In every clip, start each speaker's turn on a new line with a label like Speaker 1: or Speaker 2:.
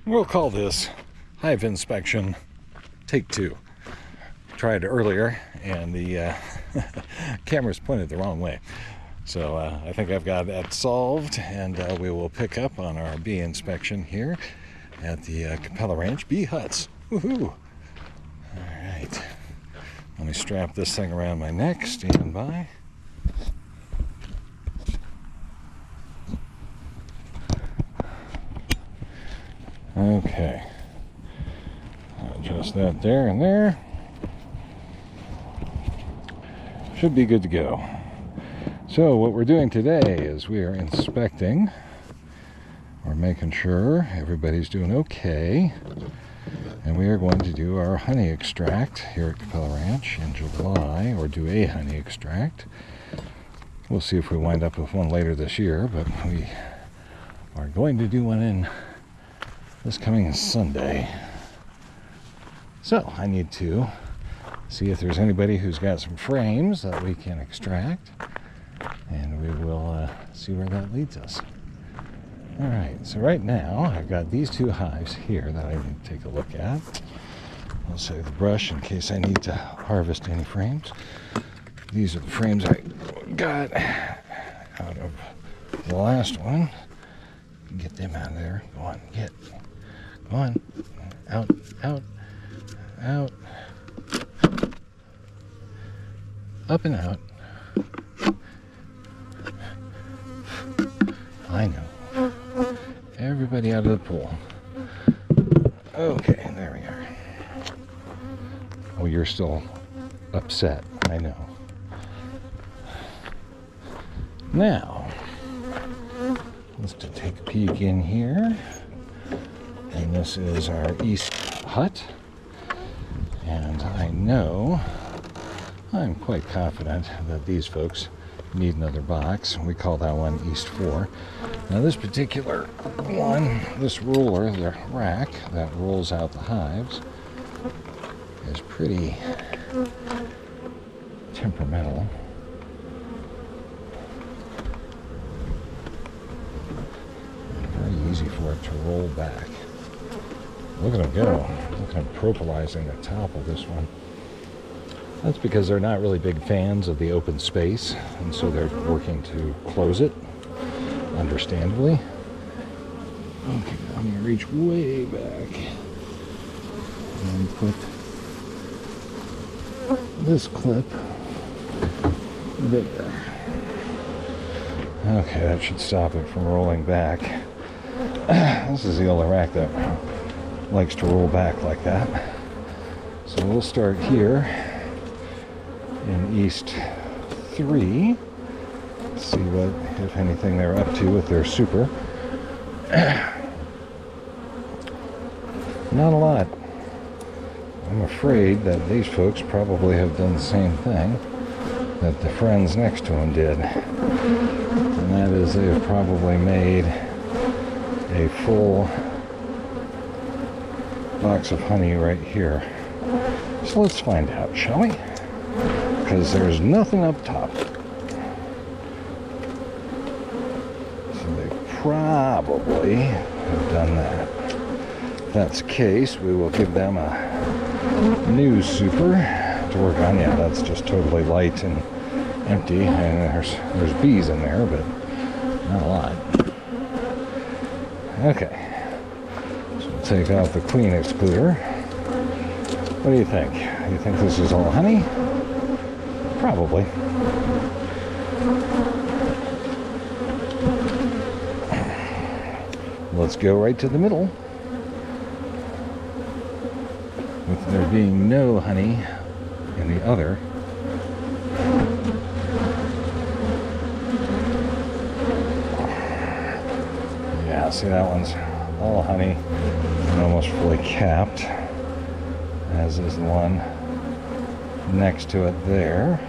Speaker 1: We'll call this hive inspection take 2. Tried earlier and the camera's pointed the wrong way. So I think I've got that solved, and we will pick up on our bee inspection here at the Capella Ranch bee huts. Woohoo! Alright, let me strap this thing around my neck, stand by. Okay, adjust that there and there. Should be good to go. So what we're doing today is we are inspecting. We're making sure everybody's doing okay. And we are going to do our honey extract here at Capella Ranch in July, or do a honey extract. We'll see if we wind up with one later this year, but we are going to do one in this coming Sunday. So I need to see if there's anybody who's got some frames that we can extract, and we will see where that leads us. All right, so right now I've got these 2 hives here that I need to take a look at. I'll save the brush in case I need to harvest any frames. These are the frames I got out of the last one. Get them out of there. Go on, get. Go on. Out, out, out. Up and out. I know. Everybody out of the pool. Okay, there we are. Oh, you're still upset. I know. Now, let's take a peek in here. And this is our east hut. And I know, I'm quite confident that these folks need another box. We call that one East 4. Now this particular one, this ruler, the rack that rolls out the hives, is pretty temperamental. And very easy for it to roll back. Look at them go. Look at them propylizing the top of this one. That's because they're not really big fans of the open space, and so they're working to close it, understandably. Okay, I'm going to reach way back and put this clip there. Okay, that should stop it from rolling back. This is the only rack that likes to roll back like that. So we'll start here in East 3. See what, if anything, they're up to with their super. Not a lot. I'm afraid that these folks probably have done the same thing that the friends next to them did. And that is, they have probably made a full box of honey right here. So let's find out, shall we? Because there's nothing up top. So they probably have done that. If that's the case, we will give them a new super to work on. Yeah, that's just totally light and empty, and there's bees in there, but not a lot. Okay. So we'll take out the queen excluder. What do you think? You think this is all honey? Probably. Let's go right to the middle. With there being no honey in the other. Yeah, see, that one's all honey and almost fully capped, as is the one next to it there.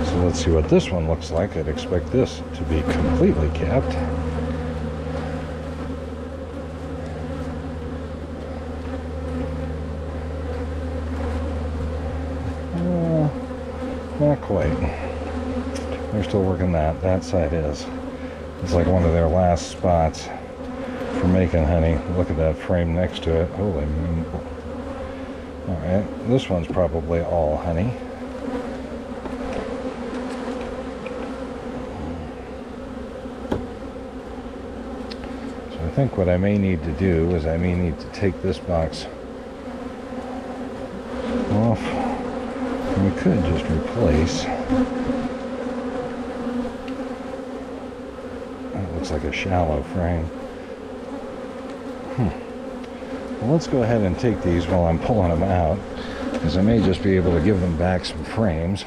Speaker 1: So let's see what this one looks like. I'd expect this to be completely capped. Not quite. They're still working that. That side is. It's like one of their last spots for making honey. Look at that frame next to it. Holy moon. Alright, this one's probably all honey. So I think what I may need to do is I may need to take this box off. We could just replace. That looks like a shallow frame. Well, let's go ahead and take these while I'm pulling them out, because I may just be able to give them back some frames.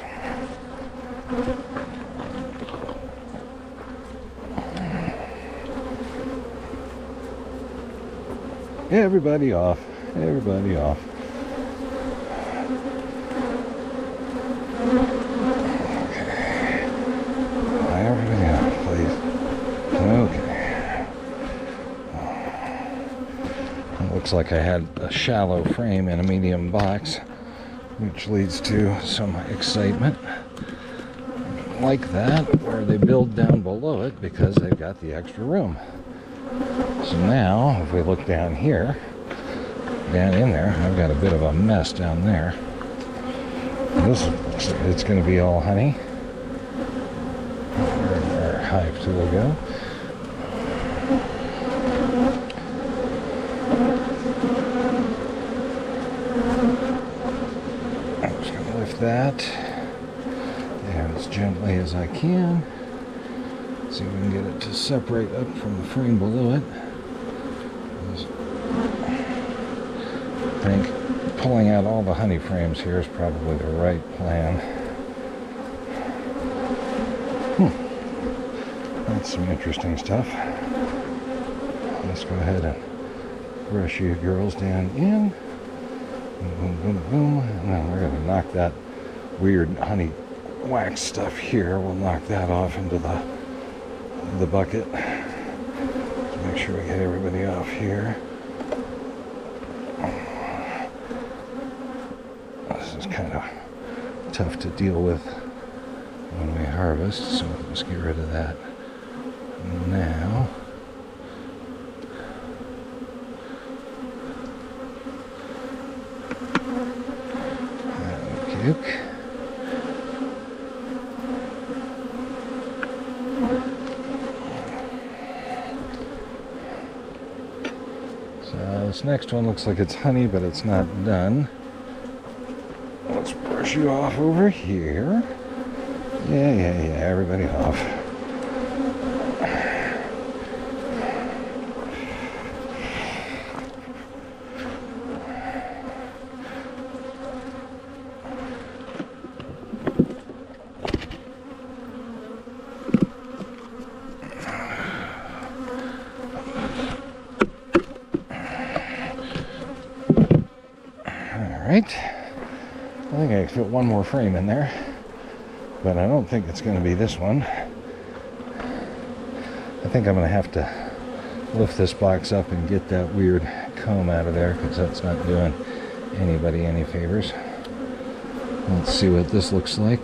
Speaker 1: Everybody off. Everybody off. Okay. Everybody off, please. Okay. Looks like I had a shallow frame in a medium box, which leads to some excitement like that, where they build down below it because they've got the extra room. So now, if we look down here, down in there, I've got a bit of a mess down there. It's going to be all honey. Where our hive tool will go. I'm just going to lift that there as gently as I can. See if we can get it to separate up from the frame below it. I think pulling out all the honey frames here is probably the right plan. That's some interesting stuff. Let's go ahead and brush you girls down in. Boom, boom, boom. And then we're going to knock that weird honey wax stuff here. We'll knock that off into the bucket. Let's make sure we get everybody off here. This is kind of tough to deal with when we harvest, so let's get rid of that now. Okay. So this next one looks like it's honey, but it's not done. Let's brush you off over here. Yeah, everybody off. Alright. I think I can fit one more frame in there, but I don't think it's going to be this one. I think I'm going to have to lift this box up and get that weird comb out of there, because that's not doing anybody any favors. Let's see what this looks like.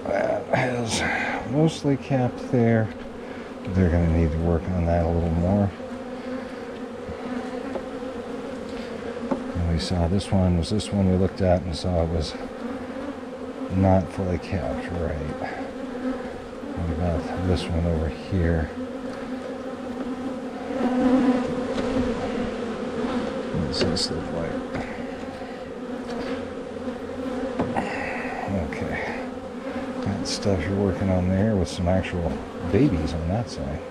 Speaker 1: That has mostly capped there. They're going to need to work on that a little more. And we saw this one was this one we looked at and saw it was not fully capped right. What about this one over here? What does this look like? Okay. That stuff you're working on there with some actual babies on that side.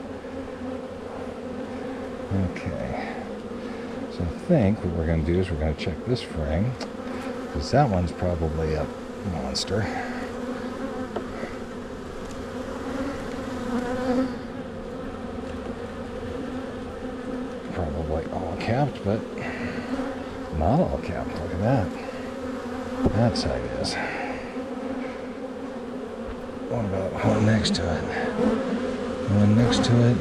Speaker 1: Okay. So I think what we're going to do is we're going to check this frame, because that one's probably a monster. Probably all capped, but not all capped. Look at that. That side is. What about one next to it? One next to it.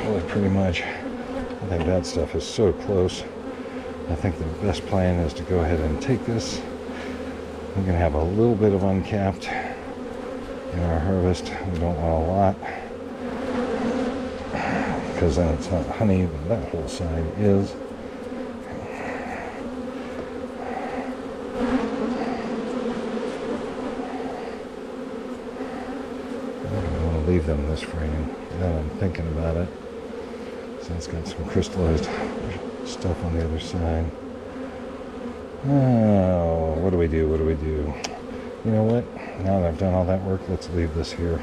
Speaker 1: Really pretty much. I think that stuff is so close. I think the best plan is to go ahead and take this We're going to have a little bit of uncapped in our harvest. We don't want a lot, because then it's not honey, but that whole side is. I want to leave them this frame. Now I'm thinking about it. So it's got some crystallized stuff on the other side. Oh, what do we do? What do we do? You know what? Now that I've done all that work, let's leave this here.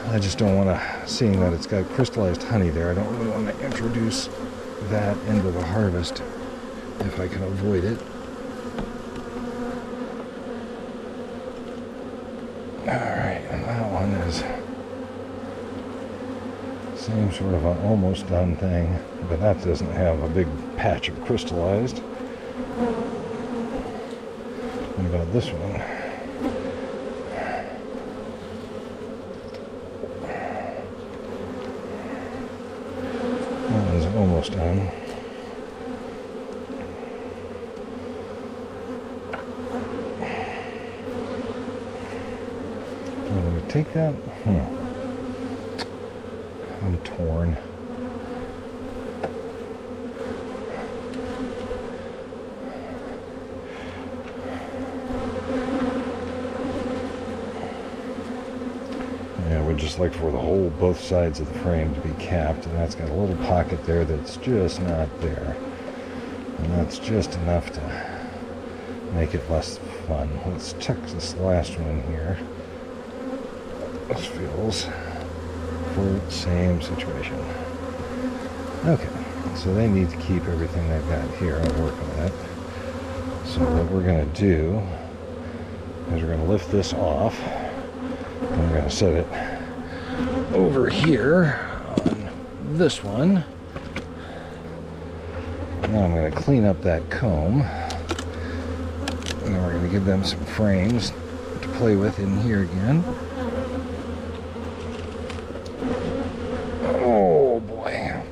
Speaker 1: I just don't want to, seeing that it's got crystallized honey there, I don't really want to introduce that into the harvest if I can avoid it. Alright, and that one is same sort of an almost done thing, but that doesn't have a big patch of crystallized. What about this one? That one's almost done. Will we take that? I'm torn. Yeah, we'd just like for the whole, both sides of the frame to be capped, and that's got a little pocket there that's just not there. And that's just enough to make it less fun. Let's check this last one here. This feels for the same situation. Okay, so they need to keep everything they've got here. I'll work on that. So what we're going to do is we're going to lift this off, and we're going to set it over here on this one. Now I'm going to clean up that comb, and then we're going to give them some frames to play with in here again. Oh boy.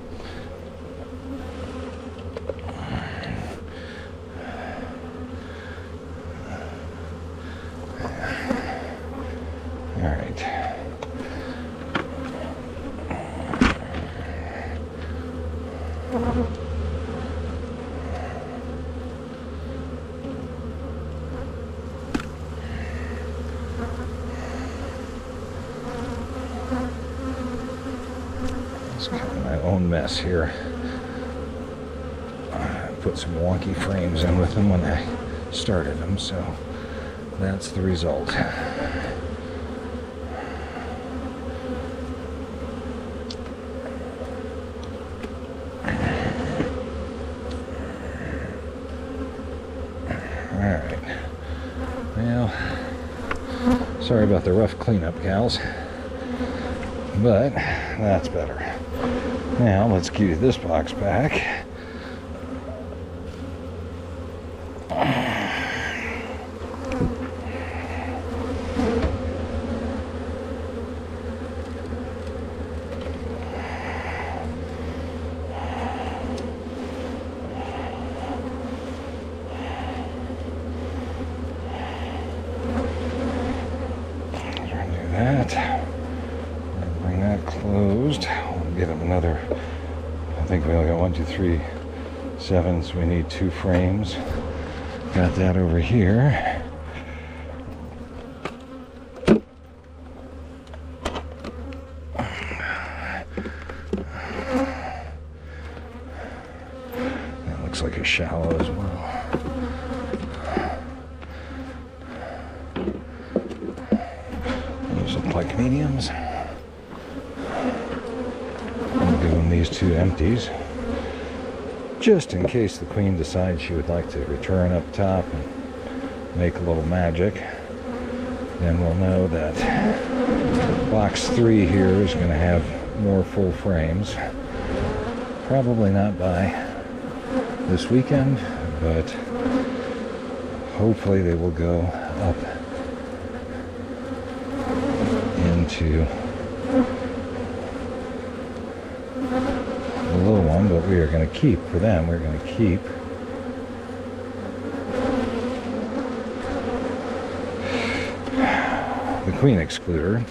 Speaker 1: All right. It's kind of my own mess here. I put some wonky frames in with them when I started them, so that's the result. Alright. Well, sorry about the rough cleanup, gals, but that's better. Now let's give this box back. That. Bring that closed. We'll get them another. I think we only got 1, 2, 3, 7, so we need 2 frames. Got that over here. That looks like a shallow as well. Like mediums. I'll give them these 2 empties, just in case the queen decides she would like to return up top and make a little magic. Then we'll know that box 3 here is going to have more full frames. Probably not by this weekend, but hopefully they will go up into the little one, but we are going to keep, for them, we're going to keep queen excluder.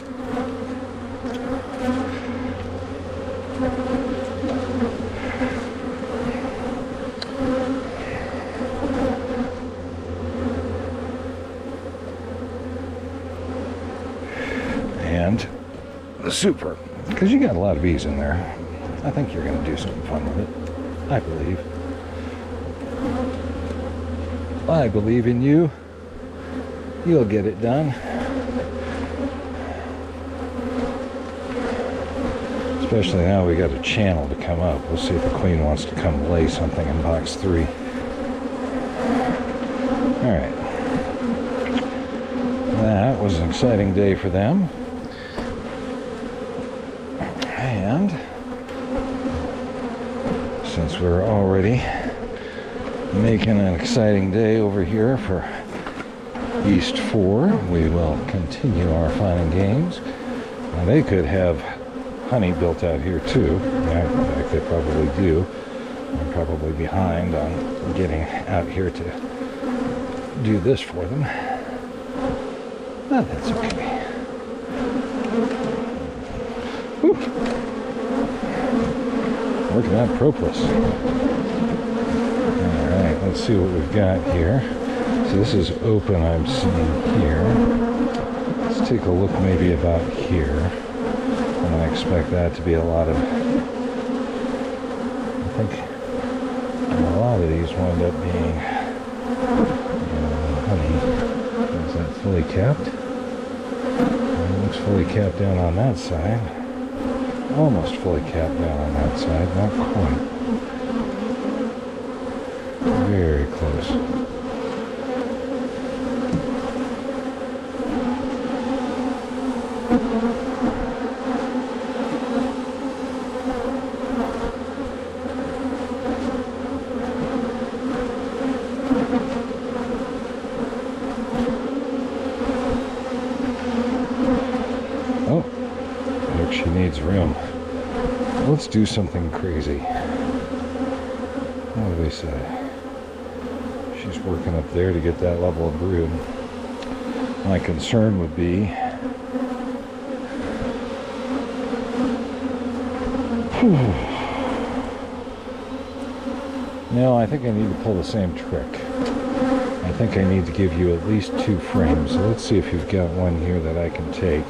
Speaker 1: And the super, because you got a lot of bees in there. I think you're going to do something fun with it. I believe. I believe in you. You'll get it done. Especially now we got a channel to come up. We'll see if the queen wants to come lay something in box 3. Alright. That was an exciting day for them. And since we're already making an exciting day over here for East 4, we will continue our fun and games. Now they could have honey built out here too. In fact, they probably do. I'm probably behind on getting out here to do this for them. But that's okay. Whew. Working on propolis. Alright, let's see what we've got here. So this is open, I'm seeing here. Let's take a look maybe about here. I'm going to expect that to be a lot of... I think a lot of these wind up being honey. Is that fully capped? It looks fully capped down on that side. Almost fully capped down on that side, not quite. Very close. Oh, look, she needs room. Let's do something crazy. What do they say? She's working up there to get that level of brood. My concern would be... No, I think I need to pull the same trick. I think I need to give you at least 2 frames. So let's see if you've got one here that I can take.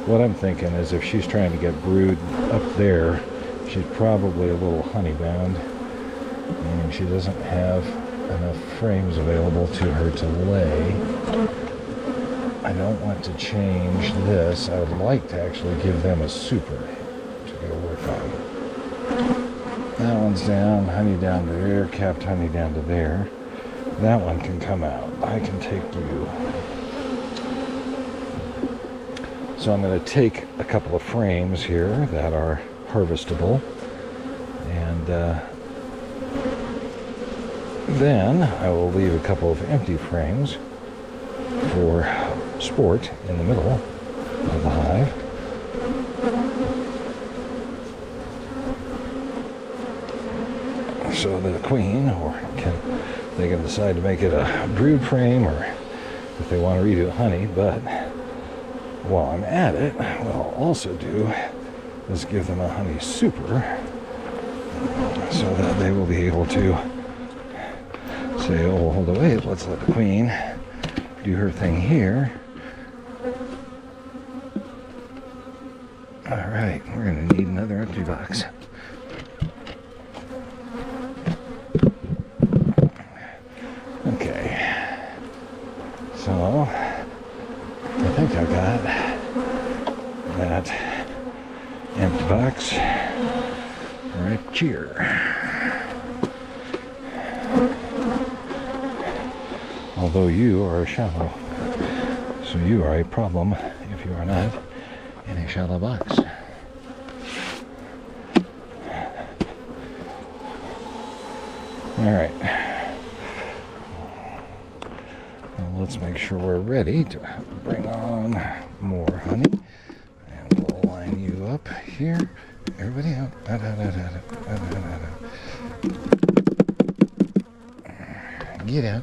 Speaker 1: What I'm thinking is if she's trying to get brood up there, she's probably a little honey bound, and she doesn't have enough frames available to her to lay. I don't want to change this. I would like to actually give them a super to go work on. That one's down, honey down to there, capped honey down to there. That one can come out. I can take you. So I'm going to take a couple of frames here that are harvestable, and then I will leave a couple of empty frames for sport in the middle of the hive. So the queen, or they can decide to make it a brood frame, or if they want to redo honey. But while I'm at it, what I'll also do is give them a honey super, so that they will be able to say, oh, hold on, wait, let's let the queen do her thing here. All right, we're going to need another empty box. Okay, so I think I got that empty box right here. Although you are shallow, so you are a problem if you are not in a shallow box. All right. Well, let's make sure we're ready to bring on more honey. And we'll line you up here. Everybody out. Get out.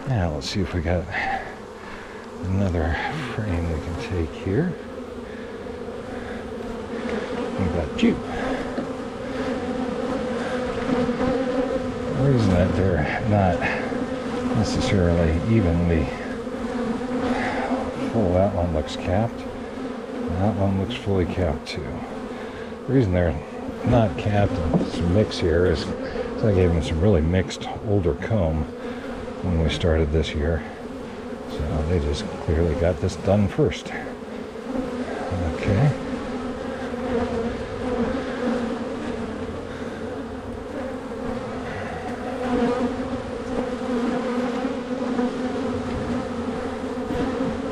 Speaker 1: Now let's see if we got another frame we can take here. We got you. The reason that they're not necessarily evenly full, that one looks capped. That one looks fully capped too. The reason they're not capped and some mix here is I gave them some really mixed older comb when we started this year. So they just clearly got this done first. Okay.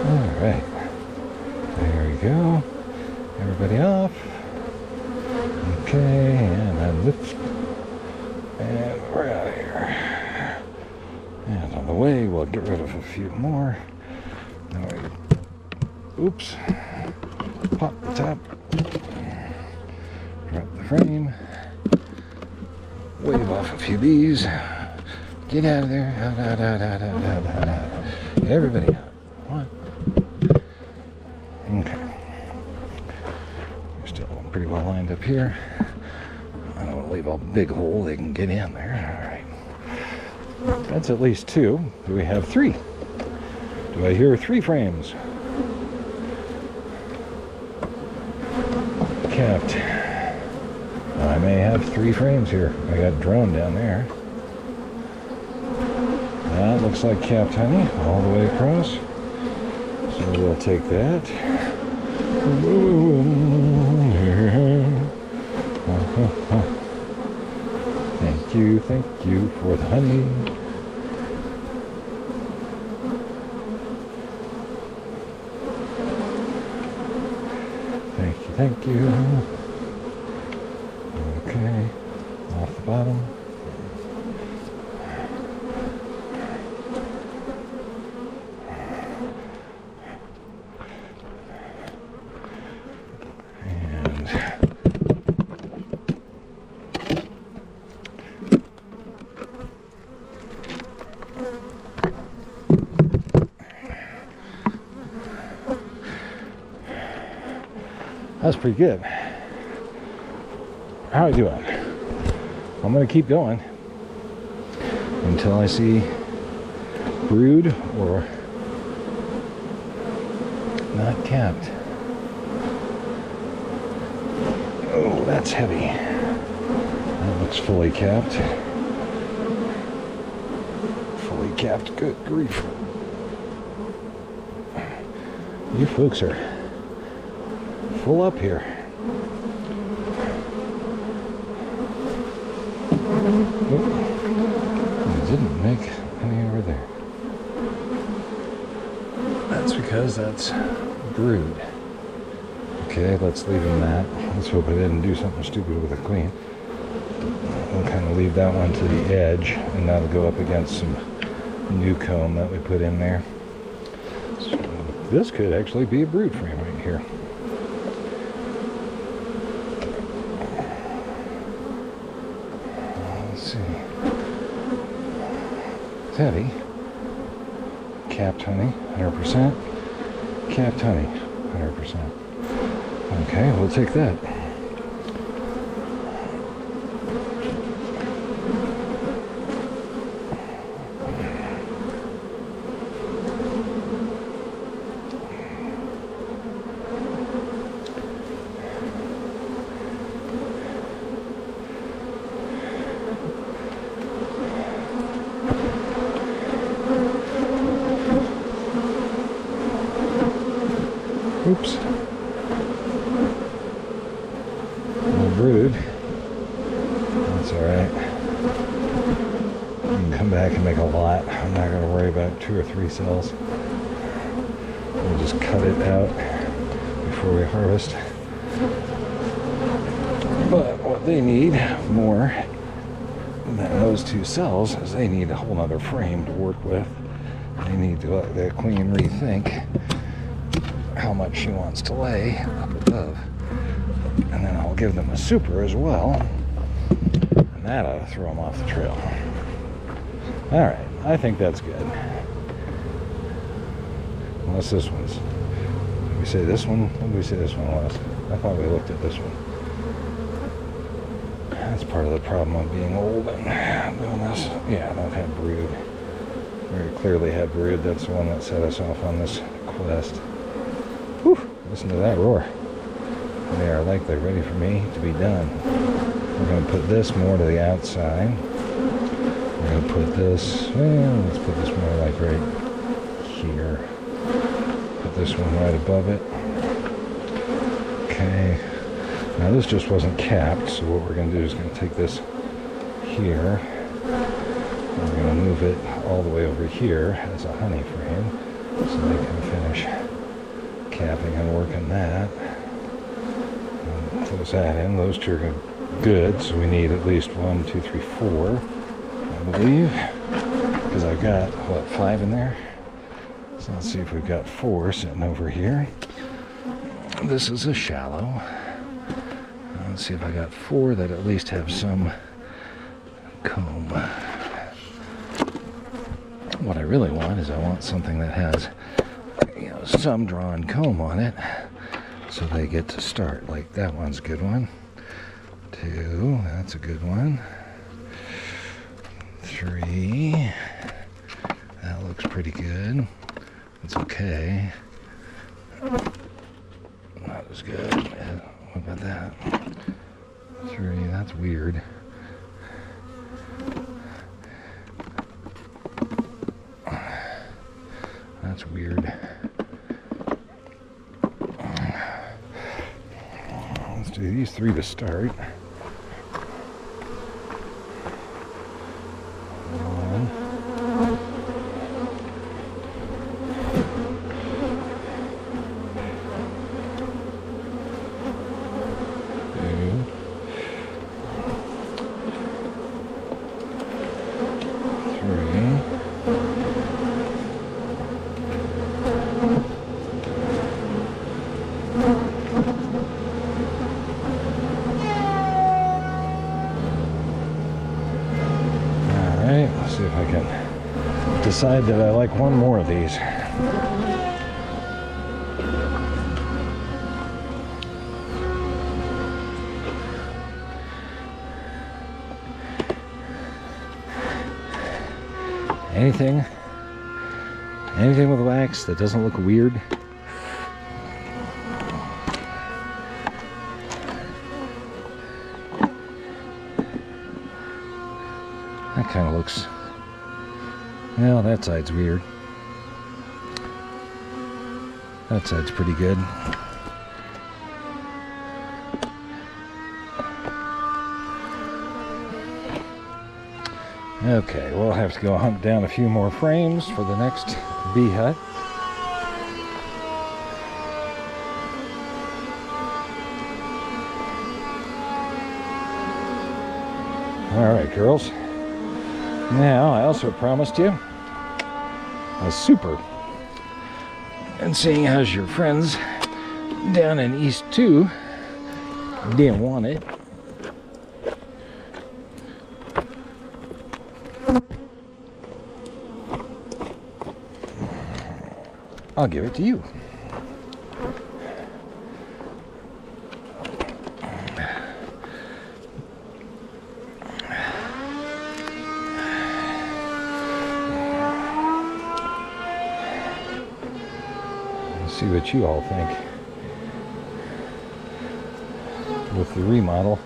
Speaker 1: Alright. There we go. Everybody off. Okay, and then lift. And we're out of here. And on the way, we'll get rid of a few more. Oops. Pop the top. Drop the frame. Wave off a few of these. Get out of there. Out. Everybody out. One. Okay. We're still pretty well lined up here. I don't want to leave a big hole they can get in there. Alright. That's at least 2. Do we have 3? Do I hear 3 frames? Capped. I may have 3 frames here. I got drone down there. That looks like capped honey all the way across. So we'll take that. Thank you for the honey. Thank you. Okay, off the bottom. That's pretty good. How are we doing? I'm going to keep going until I see brood or not capped. Oh, that's heavy. That looks fully capped. Fully capped. Good grief. You folks are full up here. Oh, it didn't make any over there. That's because that's brood. Okay, let's leave him that. Let's hope I didn't do something stupid with a queen. We'll kind of leave that one to the edge, and that'll go up against some new comb that we put in there. So this could actually be a brood frame right here. It's heavy. Capped honey, 100%. Capped honey, 100%. Okay, we'll take that. Oops. No brood. That's alright. You can come back and make a lot. I'm not going to worry about 2 or 3 cells. We'll just cut it out before we harvest. But what they need more than those 2 cells is they need a whole other frame to work with. They need to let the queen rethink how much she wants to lay up above, and then I'll give them a super as well, and that ought to throw them off the trail. Alright, I think that's good. Unless this one's... Did we say this one? What did we say this one was? I thought we looked at this one. That's part of the problem of being old and doing this. Yeah, that had brood. Very clearly had brood. That's the one that set us off on this quest. Whew! Listen to that roar. They are like they're ready for me to be done. We're going to put this more to the outside. We're going to put this, well, let's put this more like right here. Put this one right above it. Okay. Now this just wasn't capped, so what we're going to do is going to take this here. And we're going to move it all the way over here as a honey frame, so they can finish capping and working that. And close that in. Those two are good, so we need at least 1, 2, 3, 4, I believe, because I've got, what, 5 in there? So let's see if we've got 4 sitting over here. This is a shallow. Let's see if I got 4 that at least have some comb. What I really want is I want something that has, you know, some drawn comb on it, so they get to start. Like that one's a good one. 2, that's a good one. 3, that looks pretty good. It's okay. Not as good. What about that? 3, that's weird. That's weird. Let's do these 3 to start. 1. 3. Let's see if I can decide that I like one more of these. Anything with wax that doesn't look weird. That kind of looks, well, that side's weird. That side's pretty good. Okay, we'll have to go hunt down a few more frames for the next bee hut. All right, girls. Now, I also promised you a super. And seeing as your friends down in East 2 didn't want it, I'll give it to you. Let's see what you all think with the remodel.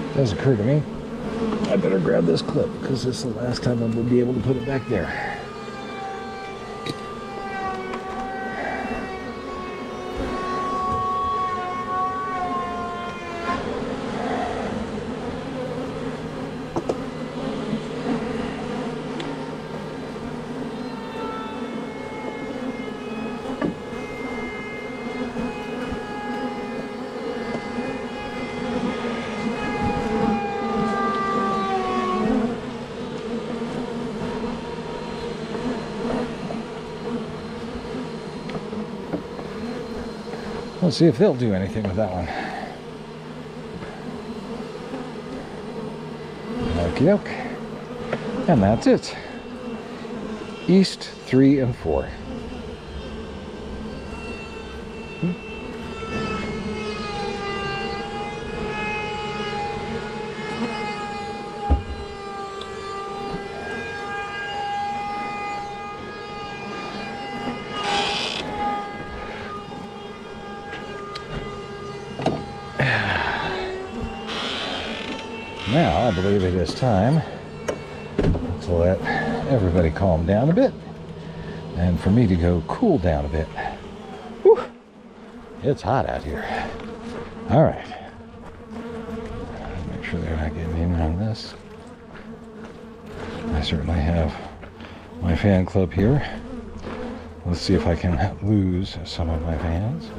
Speaker 1: It does occur to me, I better grab this clip because this is the last time I'm going to be able to put it back there. Let's see if they'll do anything with that one. Okie doke. And that's it. East 3 and 4. Now, I believe it is time to let everybody calm down a bit and for me to go cool down a bit. Whew. It's hot out here. All right. Make sure they're not getting in on this. I certainly have my fan club here. Let's see if I can lose some of my fans.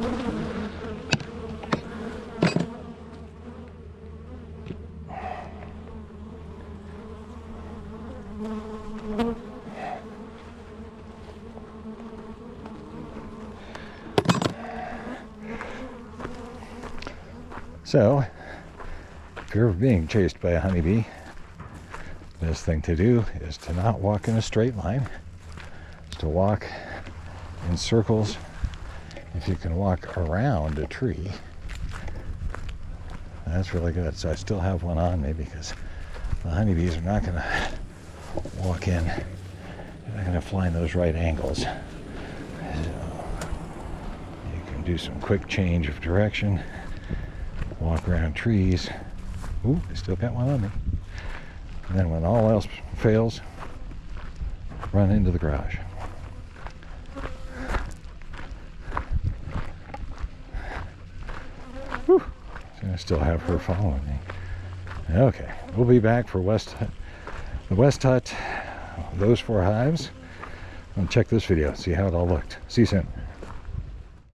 Speaker 1: So, if you're being chased by a honeybee, the best thing to do is to not walk in a straight line. It's to walk in circles. If you can walk around a tree, that's really good. So I still have one on me because the honeybees are not going to walk in. They're not going to fly in those right angles. So you can do some quick change of direction. Walk around trees. Ooh, I still got one on me. And then when all else fails, run into the garage. Whew. So I still have her following me. Okay, we'll be back for the West Hut, those 4 hives. And check this video, see how it all looked. See you soon.